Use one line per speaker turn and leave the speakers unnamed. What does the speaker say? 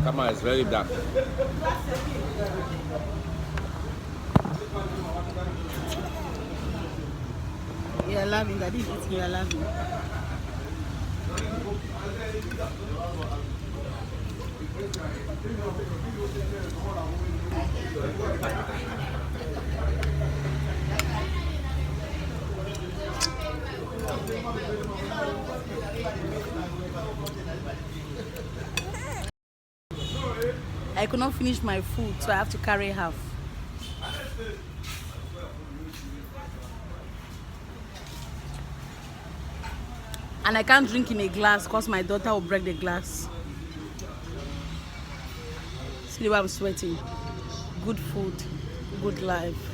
Kama is very dark.
You're laughing. That is it. You're laughing. I could not finish my food, so I have to carry half. And I can't drink in a glass because my daughter will break the glass. See the way I'm sweating. Good food, good life.